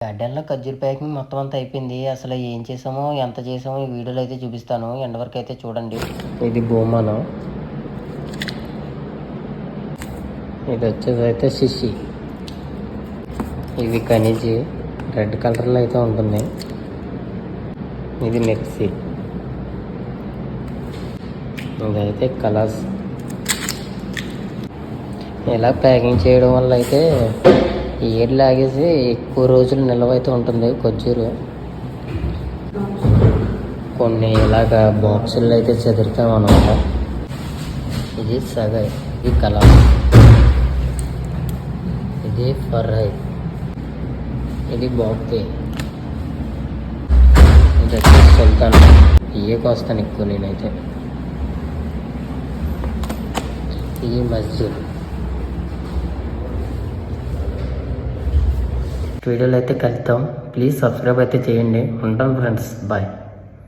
గార్డెన్‌లో ఖర్జూర ప్యాకింగ్ మొత్తం అంతా అయిపోయింది. అసలు ఏం చేసామో, ఎంత చేసామో ఈ వీడియోలో అయితే చూపిస్తాను. ఎండ్ వరకు అయితే చూడండి. ఇది బహుమానం. ఇది వచ్చేసి అయితే శిషి. ఇది ఖనిజి రెడ్ కలర్లో అయితే ఉంటుంది. ఇది మిక్సీ. ఇదైతే కలర్స్. ఇలా ప్యాకింగ్ చేయడం వల్ల అయితే ఏడు లాగేసి ఎక్కువ రోజులు నిల్వ అయితే ఉంటుంది ఖర్జూరు. కొన్ని ఇలాగ బాక్సుల్లో అయితే చెదురుతాం అనమాట. ఇది సగై, ఇది కలర్, ఇది ఫర్రై, ఇది బాక్కే, ఇది వచ్చి సుల్తాన్. ఇవే వస్తాను ఎక్కువ నేనైతే. ఇది మస్జిద్. వీడియోలో అయితే కలుద్దాం. ప్లీజ్ సబ్స్క్రైబ్ అయితే చేయండి. ఉంటాను ఫ్రెండ్స్, బాయ్.